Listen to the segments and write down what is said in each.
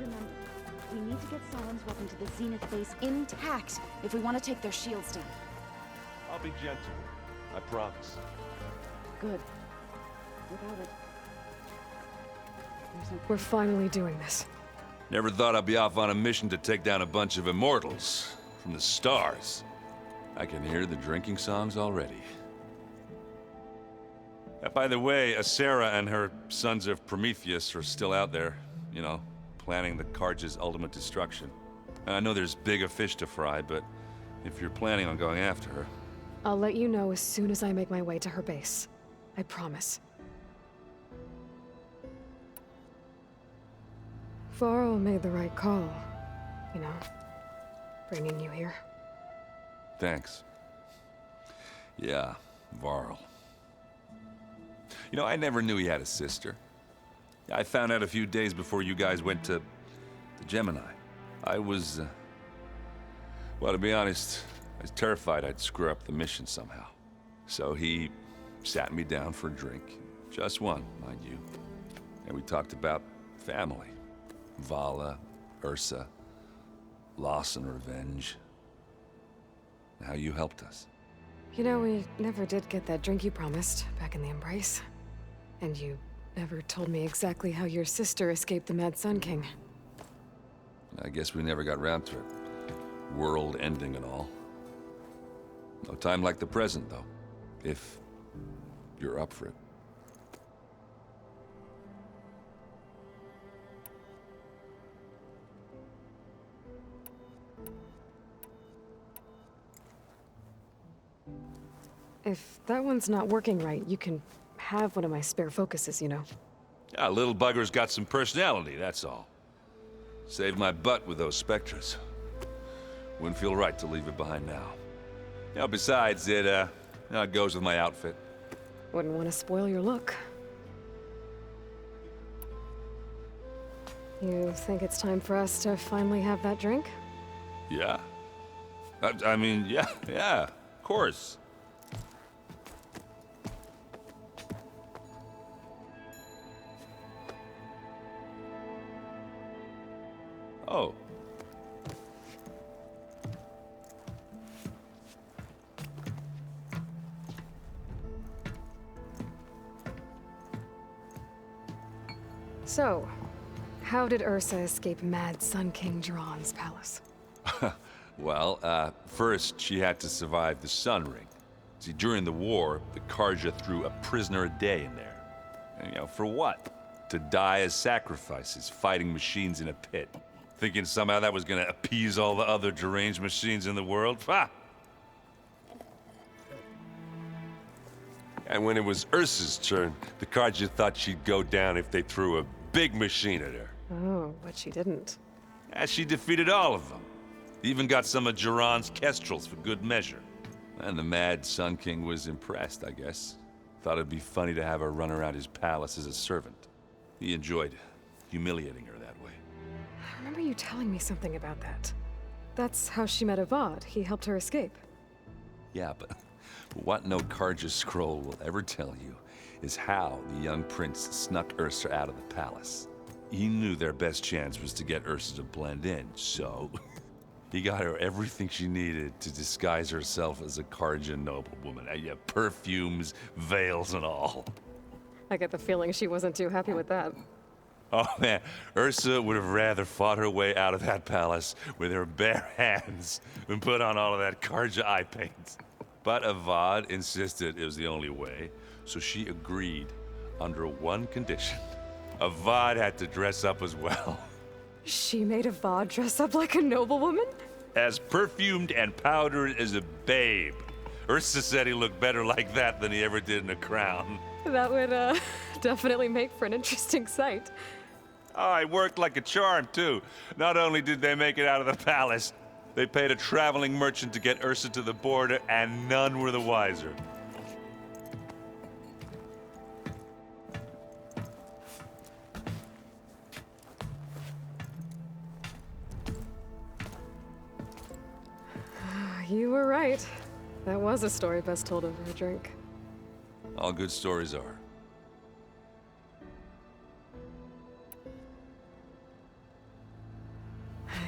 remember, we need to get Sauron's weapon to the Zenith base intact if we want to take their shields down. I'll be gentle. I promise. Good. Without it, there's no... We're finally doing this. Never thought I'd be off on a mission to take down a bunch of immortals from the stars. I can hear the drinking songs already. By the way, Ysera and her sons of Prometheus are still out there, you know, planning the Carja's ultimate destruction. I know there's bigger fish to fry, but if you're planning on going after her... I'll let you know as soon as I make my way to her base. I promise. Varl made the right call, you know, bringing you here. Thanks. Yeah, Varl. You know, I never knew he had a sister. I found out a few days before you guys went to the Gemini. I was, well, to be honest, I was terrified I'd screw up the mission somehow. So he sat me down for a drink. Just one, mind you. And we talked about family. Vala, Ursa, loss and revenge. And how you helped us. You know, we never did get that drink you promised back in the Embrace. And you never told me exactly how your sister escaped the Mad Sun King. I guess we never got round to it. World ending and all. No time like the present, though. If you're up for it. If that one's not working right, you can have one of my spare focuses, you know. Yeah, little bugger's got some personality, that's all. Saved my butt with those Spectres. Wouldn't feel right to leave it behind now. You know, besides, it goes with my outfit. Wouldn't want to spoil your look. You think it's time for us to finally have that drink? Yeah? I mean, yeah, of course. Oh. So, how did Ursa escape Mad Sun King Jiran's palace? Well, first she had to survive the Sun Ring. See, during the war, the Carja threw a prisoner a day in there. And, you know, for what? To die as sacrifices, fighting machines in a pit. Thinking somehow that was gonna appease all the other deranged machines in the world? Ha! And when it was Ursa's turn, the Carja thought she'd go down if they threw a big machine at her. Oh, but she didn't. And she defeated all of them. Even got some of Jiran's kestrels for good measure. And the Mad Sun King was impressed, I guess. Thought it'd be funny to have her run around his palace as a servant. He enjoyed humiliating her that way. I remember you telling me something about that. That's how she met Avad. He helped her escape. Yeah, but what no Carja scroll will ever tell you is how the young prince snuck Ursa out of the palace. He knew their best chance was to get Ursa to blend in, so he got her everything she needed to disguise herself as a Carja noblewoman. Yeah, perfumes, veils, and all. I get the feeling she wasn't too happy with that. Oh man, Ursa would have rather fought her way out of that palace with her bare hands than put on all of that Carja eye paint. But Avad insisted it was the only way, so she agreed under one condition. Avad had to dress up as well. She made Avad dress up like a noblewoman? As perfumed and powdered as a babe. Ursa said he looked better like that than he ever did in a crown. That would, definitely make for an interesting sight. Oh, it worked like a charm, too. Not only did they make it out of the palace, they paid a traveling merchant to get Ursa to the border, and none were the wiser. You were right. That was a story best told over a drink. All good stories are.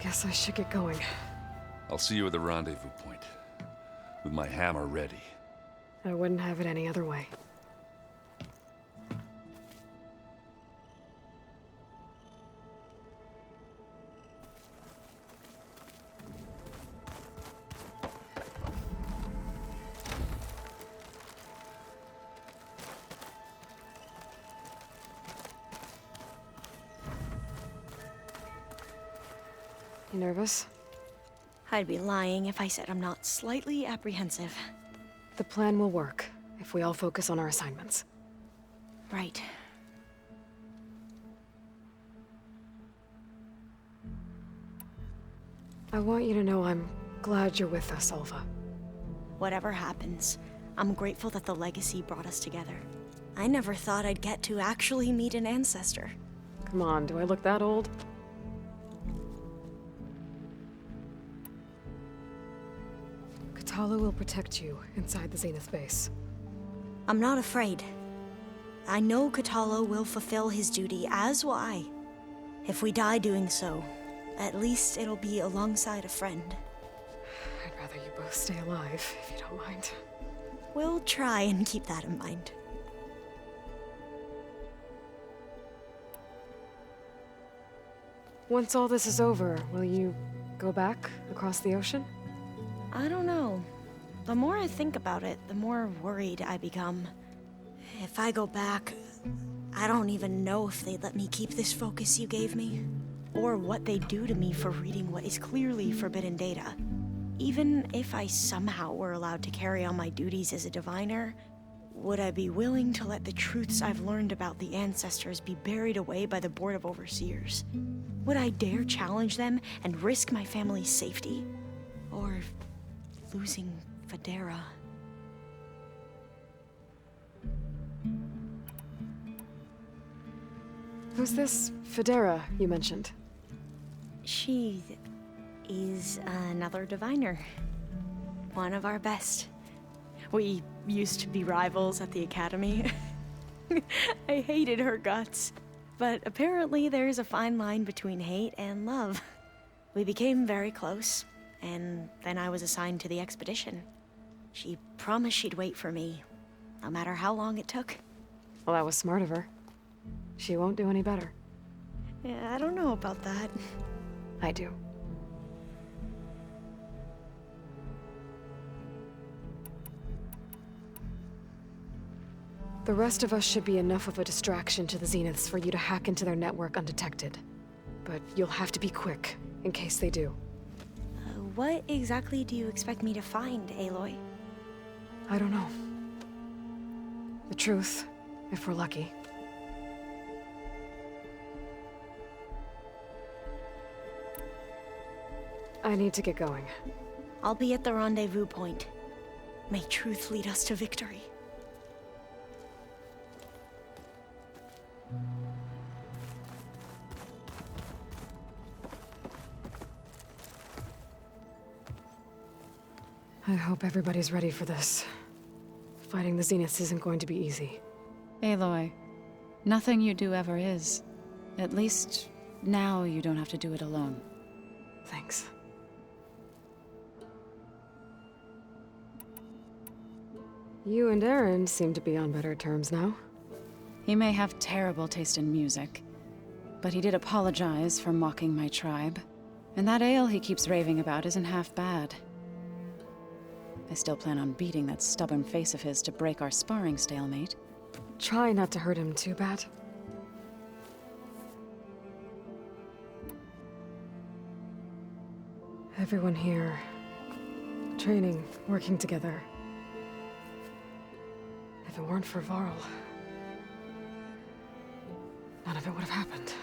Guess I should get going. I'll see you at the rendezvous point, with my hammer ready. I wouldn't have it any other way. You nervous? I'd be lying if I said I'm not slightly apprehensive. The plan will work, if we all focus on our assignments. Right. I want you to know I'm glad you're with us, Alva. Whatever happens, I'm grateful that the legacy brought us together. I never thought I'd get to actually meet an ancestor. Come on, do I look that old? Kotallo will protect you inside the Zenith base. I'm not afraid. I know Kotallo will fulfill his duty, as will I. If we die doing so, at least it'll be alongside a friend. I'd rather you both stay alive, if you don't mind. We'll try and keep that in mind. Once all this is over, will you go back across the ocean? I don't know. The more I think about it, the more worried I become. If I go back, I don't even know if they'd let me keep this focus you gave me, or what they'd do to me for reading what is clearly forbidden data. Even if I somehow were allowed to carry on my duties as a diviner, would I be willing to let the truths I've learned about the ancestors be buried away by the Board of Overseers? Would I dare challenge them and risk my family's safety? Or losing Federa? Who's this Federa you mentioned? She is another diviner. One of our best. We used to be rivals at the academy. I hated her guts. But apparently there's a fine line between hate and love. We became very close, and then I was assigned to the expedition. She promised she'd wait for me, no matter how long it took. Well, that was smart of her. She won't do any better. Yeah, I don't know about that. I do. The rest of us should be enough of a distraction to the Zeniths for you to hack into their network undetected. But you'll have to be quick, in case they do. What exactly do you expect me to find, Aloy? I don't know. The truth, if we're lucky. I need to get going. I'll be at the rendezvous point. May truth lead us to victory. I hope everybody's ready for this. Fighting the Zeniths isn't going to be easy. Aloy, nothing you do ever is. At least, now you don't have to do it alone. Thanks. You and Aaron seem to be on better terms now. He may have terrible taste in music, but he did apologize for mocking my tribe. And that ale he keeps raving about isn't half bad. I still plan on beating that stubborn face of his to break our sparring stalemate. Try not to hurt him too bad. Everyone here, training, working together. If it weren't for Varl, none of it would have happened.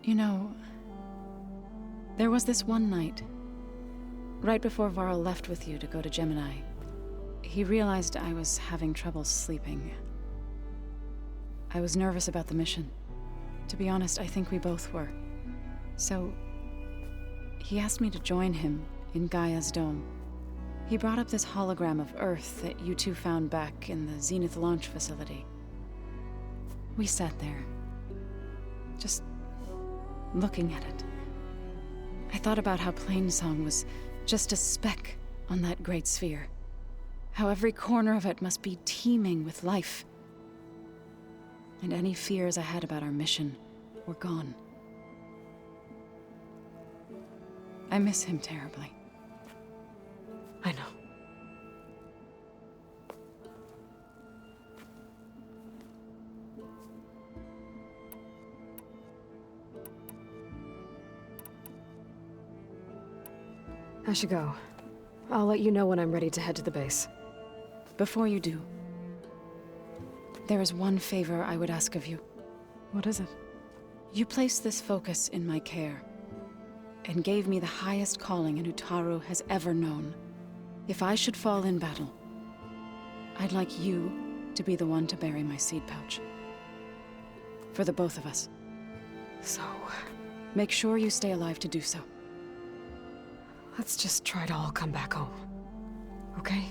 You know, there was this one night, right before Varl left with you to go to Gemini. He realized I was having trouble sleeping. I was nervous about the mission. To be honest, I think we both were. So, he asked me to join him in Gaia's dome. He brought up this hologram of Earth that you two found back in the Zenith launch facility. We sat there, just looking at it. I thought about how Plainsong was just a speck on that great sphere. How every corner of it must be teeming with life. And any fears I had about our mission were gone. I miss him terribly. I know. I should go. I'll let you know when I'm ready to head to the base. Before you do, there is one favor I would ask of you. What is it? You placed this focus in my care, and gave me the highest calling an Utaru has ever known. If I should fall in battle, I'd like you to be the one to bury my seed pouch. For the both of us. So, Make sure you stay alive to do so. let's just try to all come back home. Okay?